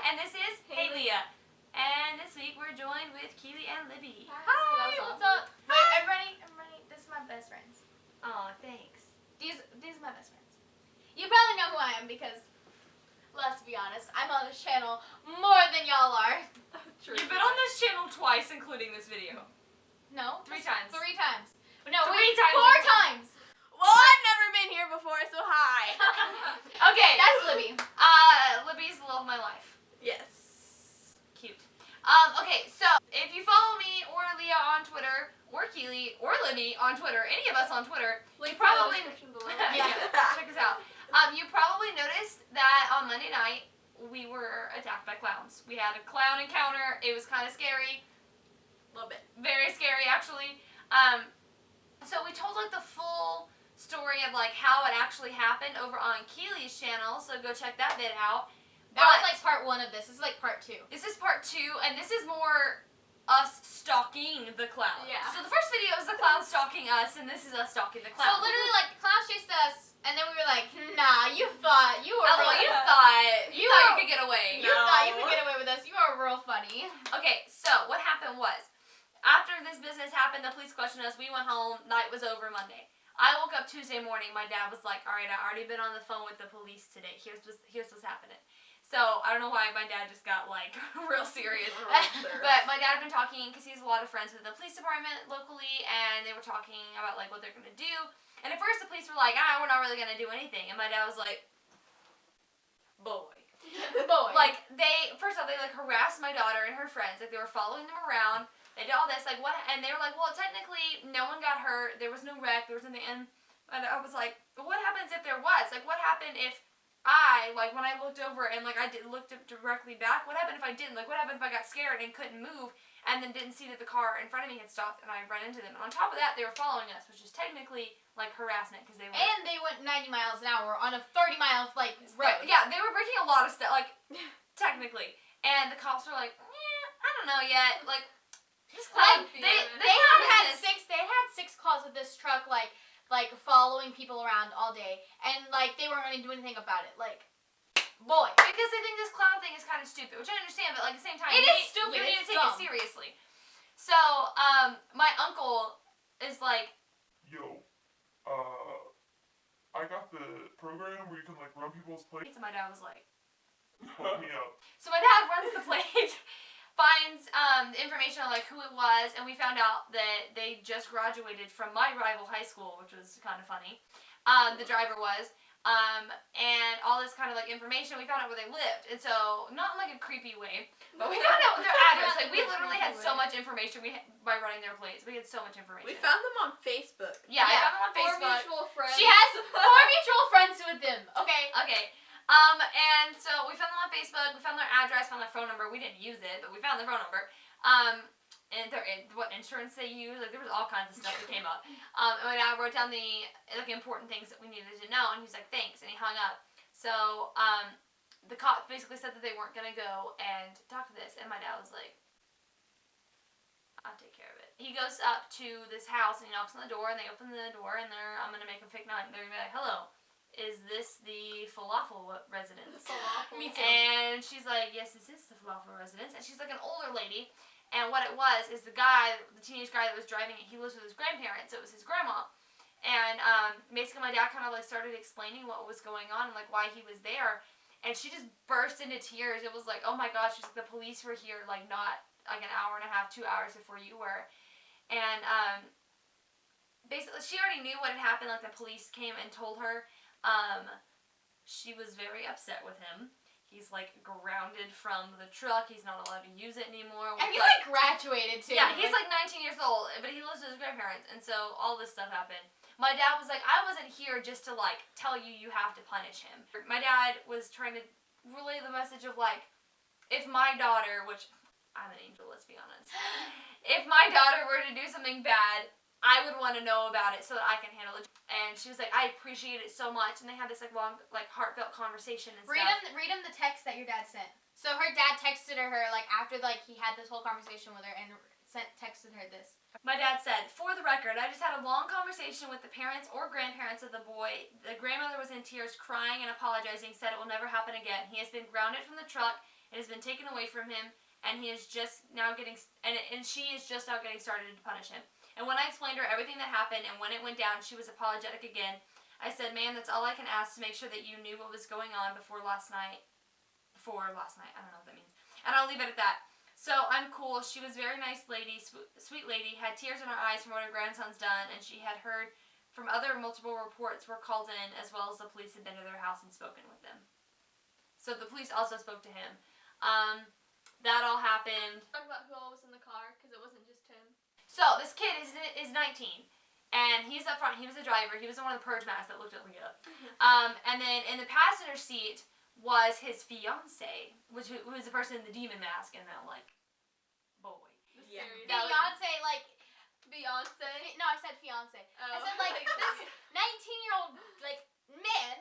and this is Hey Leah. And this week we're joined with Keeley and Libby. Hi, what's up? Wait, everybody, this is my best friends. Aw, thanks. These are my best friends. You probably know who I am because, let's be honest, I'm on this channel more than y'all are. True. You've been on this channel twice, including this video. No. 3 times. 3 times. But no, 3 times. 4 times. Well, I've never been here before, so hi. Okay. That's Libby. Libby's the love of my life. Yes. Cute. Okay, so if you follow me or Leah on Twitter, or Keeley, or Libby on Twitter, any of us on Twitter, you probably check us out. You probably noticed that on Monday night we were attacked by clowns. We had a clown encounter. It was kind of scary. A little bit. Very scary, actually. So we told like the full story of like how it actually happened over on Keeley's channel. So go check that vid out. That was like part 1 of this. This is like part 2. This is part 2, and this is more us stalking the clown. Yeah. So the first video was the clown stalking us, and this is us stalking the clown. So literally, like, the clowns chased us, and then we were like, nah, you thought you were real. You thought you could get away. You thought you could get away with us. You are real funny. Okay, so what happened was, after this business happened, the police questioned us. We went home. Night was over Monday. I woke up Tuesday morning. My dad was like, all right, I already been on the phone with the police today. Here's what's happening. So, I don't know why my dad just got, like, real serious. But my dad had been talking, because he has a lot of friends with the police department locally, and they were talking about, like, what they're going to do. And at first the police were like, we're not really going to do anything. And my dad was like, boy. Like, first off, they, like, harassed my daughter and her friends. Like, they were following them around. They did all this, like, what? And they were like, well, technically, no one got hurt. There was no wreck. There was nothing. And I was like, well, what happens if there was? Like, what happened if when I looked over and, like, looked directly back, what happened if I didn't? Like, what happened if I got scared and couldn't move and then didn't see that the car in front of me had stopped and I run into them? And on top of that, they were following us, which is technically, like, harassment because they were... And they went 90 miles an hour on a 30-mile, like, road. Yeah, they were breaking a lot of stuff, like, technically. And the cops were like, I don't know yet. Like, this clown... They had 6 calls with this truck, like following people around all day, and like they weren't going to do anything about it. Like, boy, because they think this clown thing is kind of stupid, which I understand, but like at the same time, it is stupid. You need to take it seriously. So, my uncle is like, yo, I got the program where you can like run people's plates. And my dad was like, hook me up. So my dad runs the plate. Finds information on like who it was, and we found out that they just graduated from my rival high school, which was kind of funny. The driver was, and all this kind of like information. We found out where they lived, and so not in like a creepy way, but we found out their address. Like we literally had so much information by running their plates. We had so much information. We found them on Facebook. Yeah, I found them on Facebook. 4 mutual friends. She has 4 mutual friends with them. Okay. And so we found them on Facebook, we found their address, found their phone number. We didn't use it, but we found their phone number. And what insurance they use, like there was all kinds of stuff that came up. And my dad wrote down the like important things that we needed to know, and he was like, thanks, and he hung up. So, the cops basically said that they weren't gonna go and talk to this, and my dad was like, I'll take care of it. He goes up to this house, and he knocks on the door, and they open the door, and I'm gonna make a fake noise, and they're gonna be like, hello. Is this the falafel residence? Me too. And she's like, yes, this is the falafel residence. And she's like an older lady. And what it was is the teenage guy that was driving it, he lives with his grandparents. So it was his grandma. And basically my dad kind of like started explaining what was going on and like why he was there. And she just burst into tears. It was like, oh my gosh, she's like, the police were here like not like an hour and a half, 2 hours before you were. And basically she already knew what had happened. Like the police came and told her. She was very upset with him. He's like grounded from the truck. He's not allowed to use it anymore. And he's like graduated too. Yeah, he's like 19 years old, but he lives with his grandparents, and so all this stuff happened. My dad was like, I wasn't here just to like tell you have to punish him. My dad was trying to relay the message of like, if my daughter, which I'm an angel, let's be honest, if my daughter were to do something bad, I would want to know about it so that I can handle it. And she was like, I appreciate it so much. And they had this like long, like heartfelt conversation and stuff. Read him the text that your dad sent. So her dad texted her like after like he had this whole conversation with her and texted her this. My dad said, for the record, I just had a long conversation with the parents or grandparents of the boy. The grandmother was in tears, crying and apologizing, said it will never happen again. He has been grounded from the truck It has been taken away from him, and he is just now getting, and she is just now getting started to punish him. And when I explained to her everything that happened and when it went down, she was apologetic again. I said, ma'am, that's all I can ask to make sure that you knew what was going on before last night. I don't know what that means. And I'll leave it at that. So I'm cool. She was a very nice lady, sweet lady, had tears in her eyes from what her grandson's done, and she had heard from other multiple reports were called in, as well as the police had been to their house and spoken with them. So the police also spoke to him. That all happened. Talk about who all was in the car, because it wasn't just him. So this kid is 19, and he's up front. He was the driver. He was the one with the purge mask that looked at Leah. And then in the passenger seat was his fiance, who was the person in the demon mask, and that boy. Yeah. Beyonce, Beyonce? No, I said fiance. Oh. I said, this 19-year-old, man,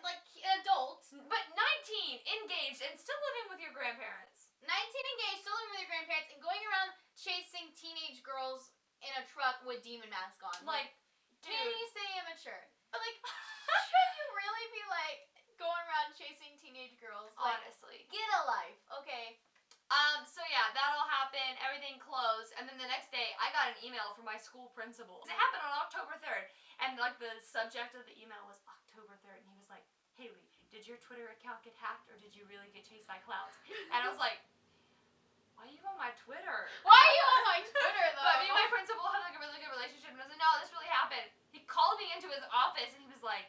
adult. But 19, engaged, and still living with your grandparents. 19 engaged, still living with your grandparents, and going around chasing teenage girls in a truck with demon mask on. Dude. Can you say immature? But, should you really be, going around chasing teenage girls? Honestly. Get a life, okay? So yeah, that all happened, everything closed, and then the next day, I got an email from my school principal. It happened on October 3rd, and, the subject of the email was October 3rd, and he was like, Haley, did your Twitter account get hacked, or did you really get chased by clowns? And I was like, why are you on my Twitter? Why are you on my Twitter, though? But me and my principal have, a really good relationship, and I was like, no, this really happened. He called me into his office, and he was like,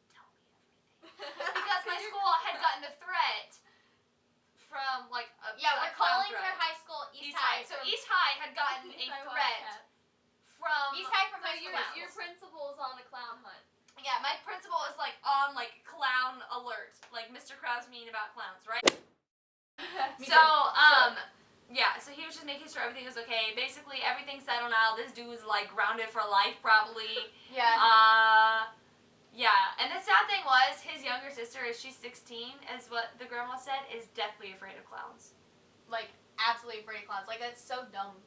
tell me everything. Because my school had gotten a threat from, we're a clown calling threat. her high school East High. High. So East High had gotten a threat from East High from So high school. your principal's on a clown hunt. Yeah, my principal is on clown alert, Mr. Krabs mean about clowns, right? So he was just making sure everything was okay. Basically, everything's settled now. This dude is grounded for life, probably. Yeah. Yeah, and the sad thing was, his younger sister, she's 16, as what the grandma said, is deathly afraid of clowns. Absolutely afraid of clowns. That's so dumb.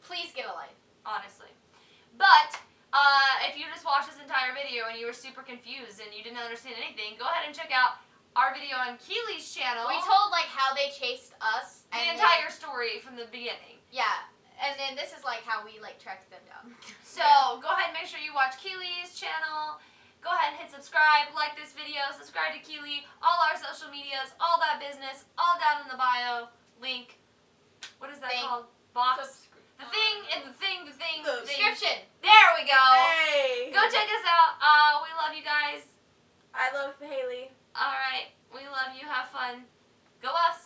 Please get a life. Honestly. But, if you just watched this entire video and you were super confused and you didn't understand anything, go ahead and check out our video on Keeley's channel. We told, how they chased us. The entire story from the beginning. Yeah. And then this is, how we, tracked them down. So, go ahead and make sure you watch Keeley's channel. Go ahead and hit subscribe, like this video, subscribe to Keeley, all our social medias, all that business, all down in the bio. Link. What is that called? Box. The thing and the thing. Description. There we go. Hey. Go check us out. We love you guys. I love Haley. All right. We love you. Have fun. Go us.